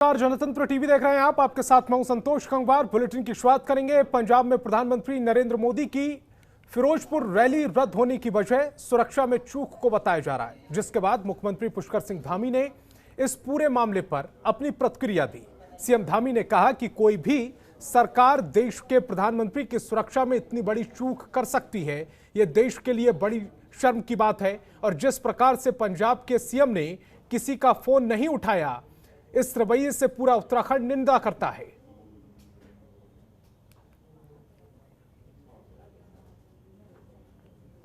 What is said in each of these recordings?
नमस्कार, जनतंत्र टीवी देख रहे हैं आप। आपके साथ मैं हूं संतोष गंगवार। बुलेटिन की शुरुआत करेंगे। पंजाब में प्रधानमंत्री नरेंद्र मोदी की फिरोजपुर रैली रद्द होने की वजह सुरक्षा में चूक को बताया जा रहा है, जिसके बाद मुख्यमंत्री पुष्कर सिंह धामी ने इस पूरे मामले पर अपनी प्रतिक्रिया दी। सीएम धामी ने कहा कि कोई भी सरकार देश के प्रधानमंत्री की सुरक्षा में इतनी बड़ी चूक कर सकती है, यह देश के लिए बड़ी शर्म की बात है। और जिस प्रकार से पंजाब के सीएम ने किसी का फोन नहीं उठाया, इस रवैये से पूरा उत्तराखंड निंदा करता है।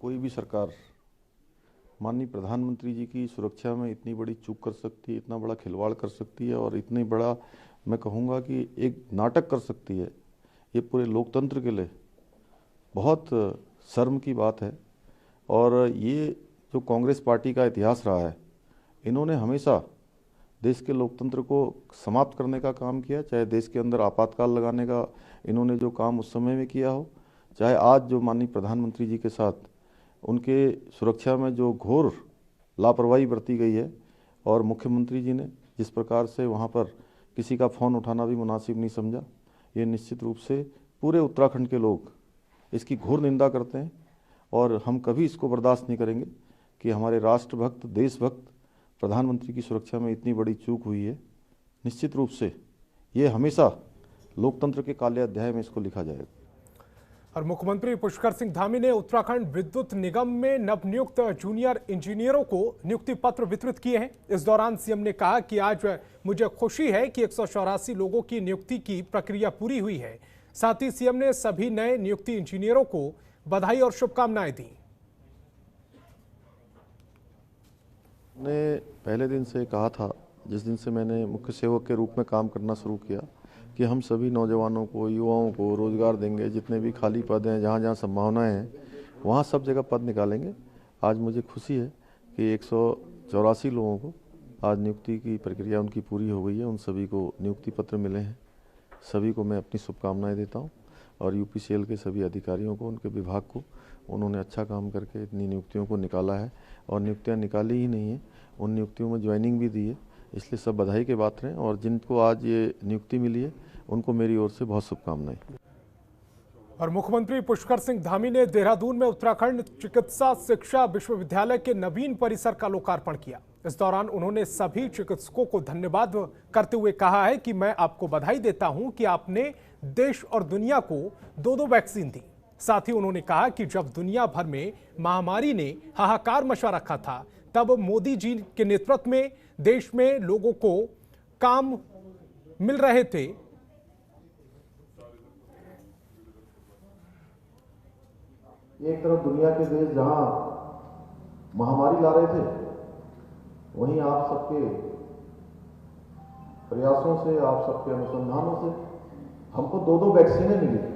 कोई भी सरकार माननीय प्रधानमंत्री जी की सुरक्षा में इतनी बड़ी चूक कर सकती है, इतना बड़ा खिलवाड़ कर सकती है और इतनी बड़ा मैं कहूँगा कि एक नाटक कर सकती है। ये पूरे लोकतंत्र के लिए बहुत शर्म की बात है। और ये जो कांग्रेस पार्टी का इतिहास रहा है, इन्होंने हमेशा देश के लोकतंत्र को समाप्त करने का काम किया। चाहे देश के अंदर आपातकाल लगाने का इन्होंने जो काम उस समय में किया हो, चाहे आज जो माननीय प्रधानमंत्री जी के साथ उनके सुरक्षा में जो घोर लापरवाही बरती गई है और मुख्यमंत्री जी ने जिस प्रकार से वहाँ पर किसी का फ़ोन उठाना भी मुनासिब नहीं समझा, ये निश्चित रूप से पूरे उत्तराखंड के लोग इसकी घोर निंदा करते हैं। और हम कभी इसको बर्दाश्त नहीं करेंगे कि हमारे राष्ट्रभक्त, देशभक्त प्रधानमंत्री की सुरक्षा में इतनी बड़ी चूक हुई है। निश्चित रूप से ये हमेशा लोकतंत्र के काले अध्याय में इसको लिखा जाएगा। और मुख्यमंत्री पुष्कर सिंह धामी ने उत्तराखंड विद्युत निगम में नवनियुक्त जूनियर इंजीनियरों को नियुक्ति पत्र वितरित किए हैं। इस दौरान सीएम ने कहा कि आज मुझे खुशी है कि 184 लोगों की नियुक्ति की प्रक्रिया पूरी हुई है। साथ ही सीएम ने सभी नए नियुक्ति इंजीनियरों को बधाई और शुभकामनाएं दी। ने पहले दिन से कहा था, जिस दिन से मैंने मुख्य सेवक के रूप में काम करना शुरू किया, कि हम सभी नौजवानों को, युवाओं को रोजगार देंगे। जितने भी खाली पद हैं, जहाँ जहाँ संभावनाएं हैं, वहाँ सब जगह पद निकालेंगे। आज मुझे खुशी है कि 184 लोगों को आज नियुक्ति की प्रक्रिया उनकी पूरी हो गई है। उन सभी को नियुक्ति पत्र मिले हैं। सभी को मैं अपनी शुभकामनाएँ देता हूँ। और यूपीसीएल के सभी अधिकारियों को, उनके विभाग को, उन्होंने अच्छा काम करके इतनी नियुक्तियों को निकाला है। और नियुक्तियां निकाली ही नहीं है, उन नियुक्तियों में ज्वाइनिंग भी दी है। इसलिए सब बधाई के बात हैं। और जिनको आज ये नियुक्ति मिली है, उनको मेरी ओर से बहुत शुभकामनाएं। और मुख्यमंत्री पुष्कर सिंह धामी ने देहरादून में उत्तराखंड चिकित्सा शिक्षा विश्वविद्यालय के नवीन परिसर का लोकार्पण किया। इस दौरान उन्होंने सभी चिकित्सकों को धन्यवाद करते हुए कहा है कि मैं आपको बधाई देता हूं कि आपने देश और दुनिया को दो वैक्सीन दी। साथ ही उन्होंने कहा कि जब दुनिया भर में महामारी ने हाहाकार मचा रखा था, तब मोदी जी के नेतृत्व में देश में लोगों को काम मिल रहे थे। एक तरफ दुनिया के देश जहां महामारी ला रहे थे, वहीं आप सबके प्रयासों से, आप सबके अनुसंधानों से हमको दो वैक्सीनें मिली।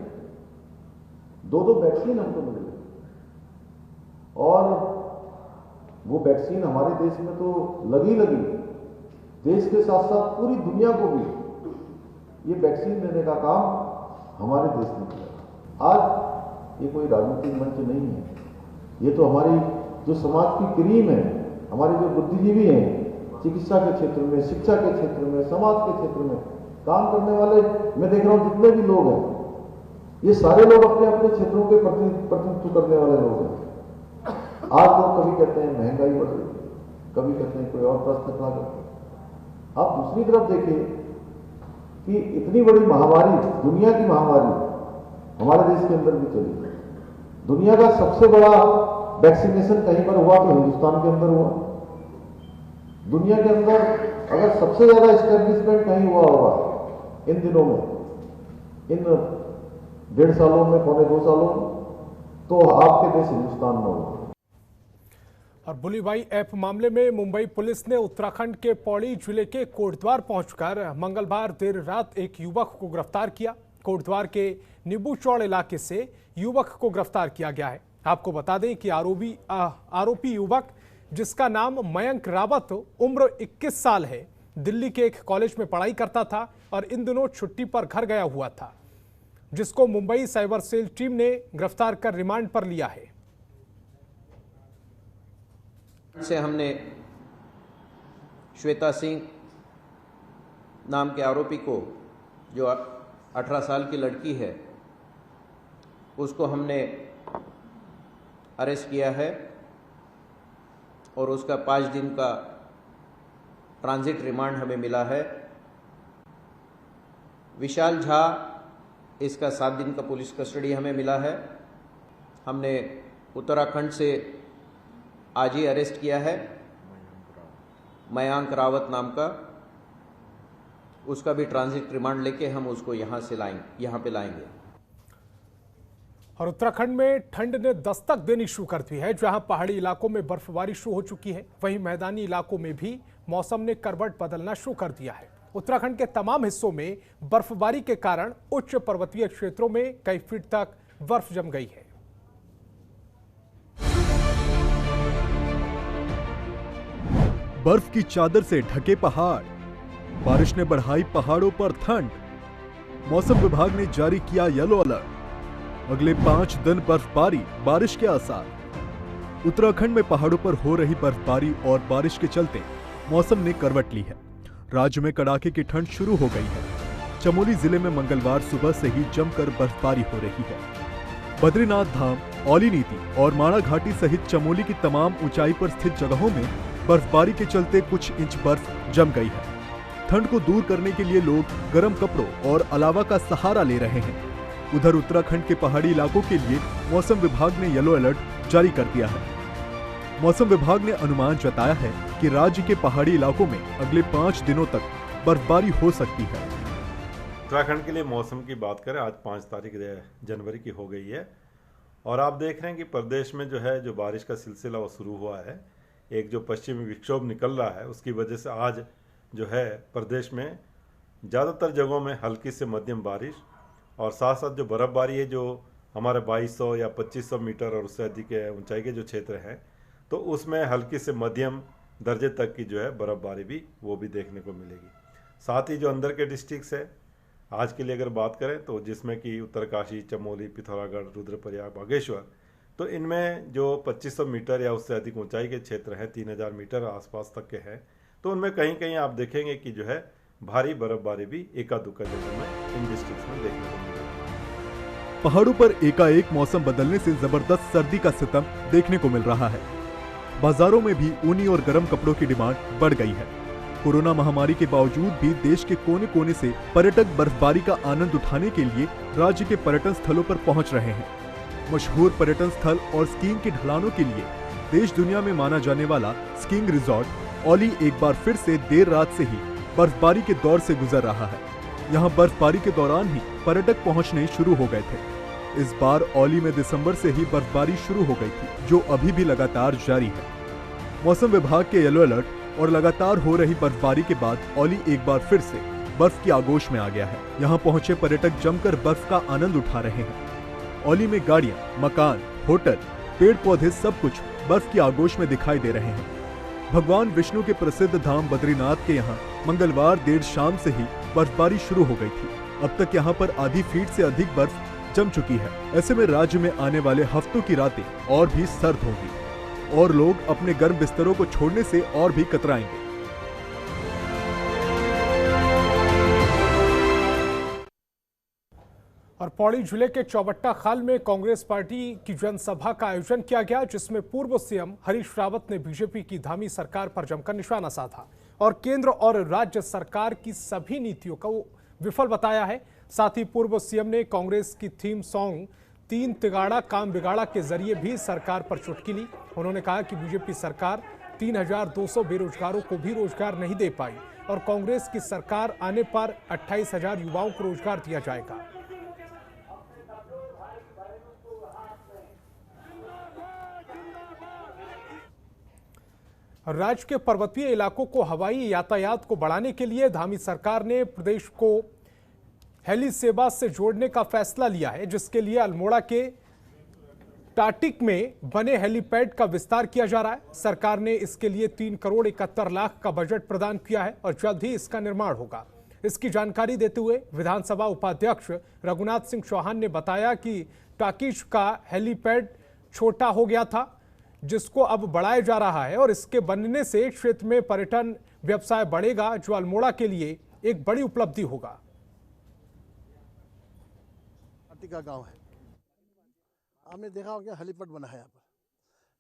दो वैक्सीन हमको मिली। और वो वैक्सीन हमारे देश में तो लगी, देश के साथ साथ पूरी दुनिया को भी ये वैक्सीन देने का काम हमारे देश ने किया। आज ये कोई राजनीतिक मंच नहीं है, ये तो हमारी जो समाज की क्रीम है, हमारे जो बुद्धिजीवी हैं, चिकित्सा के क्षेत्र में, शिक्षा के क्षेत्र में, समाज के क्षेत्र में काम करने वाले, मैं देख रहा हूँ जितने भी लोग हैं, ये सारे लोग अपने अपने क्षेत्रों के प्रतिनिधित्व करने वाले लोग हैं। आज लोग कभी कहते हैं महंगाई बढ़ रही है, कभी कहते हैं कोई और प्रश्न खड़ा करते हैं। आप दूसरी तरफ देखिए कि इतनी बड़ी महामारी, दुनिया की महामारी हमारे देश के अंदर भी चली। दुनिया का सबसे बड़ा वैक्सीनेशन कहीं पर हुआ तो हिंदुस्तान के अंदर हुआ। दुनिया के अंदर अगर सबसे ज्यादा एस्टेब्लिशमेंट कहीं हुआ होगा इन दिनों में, इन 1.5 सालों में, पौने 2 सालों में, तो आपके देश हिंदुस्तान में होगा। और बुलीबाई ऐप मामले में मुंबई पुलिस ने उत्तराखंड के पौड़ी जिले के कोटद्वार पहुंचकर मंगलवार देर रात एक युवक को गिरफ्तार किया। कोटद्वार के नींबू चौड़ इलाके से युवक को गिरफ्तार किया गया है। आपको बता दें कि आरोपी युवक, जिसका नाम मयंक रावत, उम्र 21 साल है, दिल्ली के एक कॉलेज में पढ़ाई करता था और इन दिनों छुट्टी पर घर गया हुआ था, जिसको मुंबई साइबर सेल टीम ने गिरफ्तार कर रिमांड पर लिया है। से हमने श्वेता सिंह, नाम के आरोपी को, जो 18 साल की लड़की है, उसको हमने अरेस्ट किया है और उसका 5 दिन का ट्रांजिट रिमांड हमें मिला है। विशाल झा, इसका 7 दिन का पुलिस कस्टडी हमें मिला है। हमने उत्तराखंड से आज ही अरेस्ट किया है मयांक रावत नाम का, उसका भी ट्रांजिट रिमांड लेके हम उसको यहाँ पे लाएंगे। और उत्तराखंड में ठंड ने दस्तक देनी शुरू कर दी है। जहां पहाड़ी इलाकों में बर्फबारी शुरू हो चुकी है, वहीं मैदानी इलाकों में भी मौसम ने करवट बदलना शुरू कर दिया है। उत्तराखंड के तमाम हिस्सों में बर्फबारी के कारण उच्च पर्वतीय क्षेत्रों में कई फीट तक बर्फ जम गई है। बर्फ की चादर से ढके पहाड़, बारिश ने बढ़ाई पहाड़ों पर ठंड। मौसम विभाग ने जारी किया येलो अलर्ट, अगले 5 दिन बर्फबारी, बारिश के आसार। उत्तराखंड में पहाड़ों पर हो रही बर्फबारी और बारिश के चलते मौसम ने करवट ली है। राज्य में कड़ाके की ठंड शुरू हो गई है। चमोली जिले में मंगलवार सुबह से ही जमकर बर्फबारी हो रही है। बद्रीनाथ धाम, औली नीति और माणा घाटी सहित चमोली की तमाम ऊंचाई पर स्थित जगहों में बर्फबारी के चलते कुछ इंच बर्फ जम गई है। ठंड को दूर करने के लिए लोग गर्म कपड़ों और अलावा का सहारा ले रहे हैं। उधर उत्तराखंड के पहाड़ी इलाकों के लिए मौसम विभाग ने येलो अलर्ट जारी कर दिया है। मौसम विभाग ने अनुमान जताया है कि राज्य के पहाड़ी इलाकों में अगले 5 दिनों तक बर्फबारी हो सकती है। उत्तराखंड के लिए मौसम की बात करें, आज 5 तारीख जनवरी की हो गई है और आप देख रहे हैं कि प्रदेश में जो बारिश का सिलसिला वो शुरू हुआ है। एक जो पश्चिमी विक्षोभ निकल रहा है, उसकी वजह से आज प्रदेश में ज़्यादातर जगहों में हल्की से मध्यम बारिश और साथ साथ जो बर्फ़बारी है, जो हमारे 2200 या 2500 मीटर और उससे अधिक ऊंचाई के जो क्षेत्र हैं, तो उसमें हल्की से मध्यम दर्जे तक की बर्फ़बारी भी वो भी देखने को मिलेगी। साथ ही जो अंदर के डिस्ट्रिक्ट्स है आज के लिए अगर बात करें तो जिसमें कि उत्तरकाशी, चमोली, पिथौरागढ़, रुद्रप्रयाग, बागेश्वर, तो इनमें जो 2500 मीटर या उससे अधिक ऊंचाई के क्षेत्र हैं, 3000 मीटर आसपास तक के हैं, तो उनमें कहीं कहीं आप देखेंगे कि भारी बर्फबारी भी एकादुक्का जगह में इन डिस्ट्रिक्ट्स में देखने को मिलेगी। पहाड़ों पर एकाएक मौसम बदलने से जबरदस्त सर्दी का सितम देखने को मिल रहा है। बाजारों में भी ऊनी और गर्म कपड़ों की डिमांड बढ़ गई है। कोरोना महामारी के बावजूद भी देश के कोने कोने से पर्यटक बर्फबारी का आनंद उठाने के लिए राज्य के पर्यटन स्थलों पर पहुंच रहे हैं। मशहूर पर्यटन स्थल और स्कीइंग की ढलानों के लिए देश दुनिया में माना जाने वाला स्कीइंग रिजॉर्ट औली एक बार फिर से देर रात से ही बर्फबारी के दौर से गुजर रहा है। यहाँ बर्फबारी के दौरान ही पर्यटक पहुंचने शुरू हो गए थे। इस बार औली में दिसंबर से ही बर्फबारी शुरू हो गई थी, जो अभी भी लगातार जारी है। मौसम विभाग के येलो अलर्ट और लगातार हो रही बर्फबारी के बाद औली एक बार फिर से बर्फ की आगोश में आ गया है। यहाँ पहुंचे पर्यटक जमकर बर्फ का आनंद उठा रहे हैं। औली में गाड़ियां, मकान, होटल, पेड़ पौधे सब कुछ बर्फ की आगोश में दिखाई दे रहे हैं। भगवान विष्णु के प्रसिद्ध धाम बद्रीनाथ के यहाँ मंगलवार देर शाम से ही बर्फबारी शुरू हो गई थी। अब तक यहाँ पर आधी फीट से अधिक बर्फ जम चुकी है। ऐसे में राज्य में आने वाले हफ्तों की रातें और भी सर्द होंगी और लोग अपने गर्म बिस्तरों को छोड़ने से और भी कतराएंगे। और पौड़ी जिले के चौबट्टा खाल में कांग्रेस पार्टी की जनसभा का आयोजन किया गया, जिसमें पूर्व सीएम हरीश रावत ने बीजेपी की धामी सरकार पर जमकर निशाना साधा और केंद्र और राज्य सरकार की सभी नीतियों को विफल बताया है। साथ ही पूर्व सीएम ने कांग्रेस की थीम सॉन्ग 3 तिगाड़ा काम बिगाड़ा के जरिए भी सरकार पर चुटकी ली। उन्होंने कहा कि बीजेपी सरकार 3200 बेरोजगारों को भी रोजगार नहीं दे पाई और कांग्रेस की सरकार आने पर 28,000 युवाओं को रोजगार दिया जाएगा। राज्य के पर्वतीय इलाकों को हवाई यातायात को बढ़ाने के लिए धामी सरकार ने प्रदेश को हेली सेवा से जोड़ने का फैसला लिया है, जिसके लिए अल्मोड़ा के टाटिक में बने हेलीपैड का विस्तार किया जा रहा है। सरकार ने इसके लिए 3 करोड़ 71 लाख का बजट प्रदान किया है और जल्द ही इसका निर्माण होगा। इसकी जानकारी देते हुए विधानसभा उपाध्यक्ष रघुनाथ सिंह चौहान ने बताया कि टाकिज का हेलीपैड छोटा हो गया था, जिसको अब बढ़ाया जा रहा है और इसके बनने से क्षेत्र में पर्यटन व्यवसाय बढ़ेगा, जो अल्मोड़ा के लिए एक बड़ी उपलब्धि होगा। का गांव है, आपने देखा होगा हेलीपैड बना है। यहाँ पर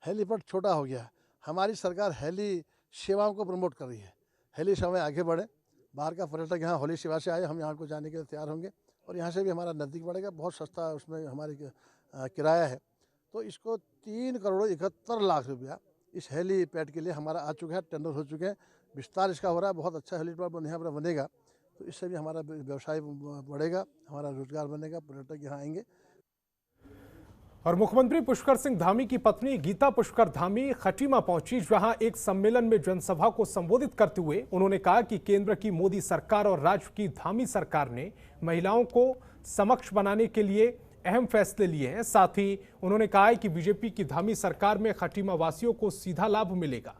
हेलीपैड छोटा हो गया है। हमारी सरकार हेली सेवाओं को प्रमोट कर रही है। हेली सेवाएं आगे बढ़े, बाहर का पर्यटक यहाँ हेली सेवा से आए, हम यहाँ को जाने के लिए तैयार होंगे और यहाँ से भी हमारा नज़दीक बढ़ेगा। बहुत सस्ता उसमें हमारी किराया है। तो इसको 3,71,00,000 रुपया इस हेलीपैड के लिए हमारा आ चुका है, टेंडर हो चुके हैं, विस्तार इसका हो रहा है। बहुत अच्छा हेलीपैड यहाँ पर बनेगा तो इससे भी हमारा व्यवसाय बढ़ेगा, हमारा रोजगार बनेगा, पर्यटक यहाँ आएंगे। और मुख्यमंत्री पुष्कर सिंह धामी की पत्नी गीता पुष्कर धामी खटीमा पहुंची, जहां एक सम्मेलन में जनसभा को संबोधित करते हुए उन्होंने कहा कि केंद्र की मोदी सरकार और राज्य की धामी सरकार ने महिलाओं को समक्ष बनाने के लिए अहम फैसले लिए हैं। साथ ही उन्होंने कहा है कि बीजेपी की धामी सरकार में खटीमा वासियों को सीधा लाभ मिलेगा।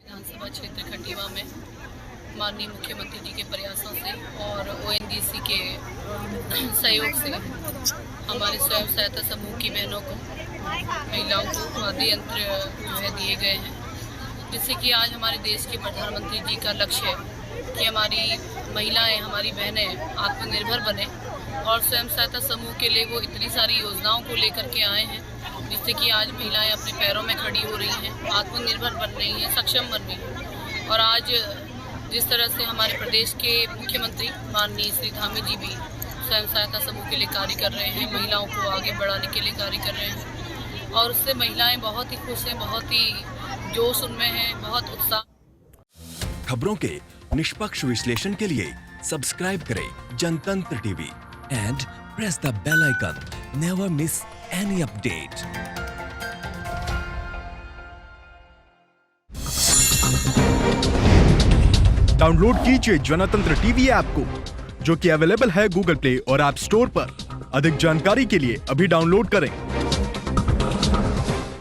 विधानसभा क्षेत्र खटीमा में माननीय मुख्यमंत्री जी के प्रयासों से और ओएनजीसी के सहयोग से हमारे स्वयं सहायता समूह की बहनों को, महिलाओं को वाद्य यंत्र जो है दिए गए हैं, जिससे कि आज हमारे देश के प्रधानमंत्री जी का लक्ष्य है कि हमारी महिलाएं, हमारी बहनें आत्मनिर्भर बने और स्वयं सहायता समूह के लिए वो इतनी सारी योजनाओं को लेकर के आए हैं जिससे कि आज महिलाएं अपने पैरों में खड़ी हो रही हैं, आत्मनिर्भर बन रही हैं, सक्षम बन रही हैं। और आज जिस तरह से हमारे प्रदेश के मुख्यमंत्री माननीय श्री धामी जी भी स्वयं सहायता समूह के लिए कार्य कर रहे हैं, महिलाओं को आगे बढ़ाने के लिए कार्य कर रहे हैं और उससे महिलाएं बहुत ही खुश हैं, बहुत ही जोश उनमें है, बहुत उत्साह। खबरों के निष्पक्ष विश्लेषण के लिए सब्सक्राइब करें Jantantra TV and press the bell icon. Never miss any update. Download कीजिए जनतंत्र टीवी ऐप को, जो कि अवेलेबल है गूगल प्ले और ऐप स्टोर पर। अधिक जानकारी के लिए अभी डाउनलोड करें।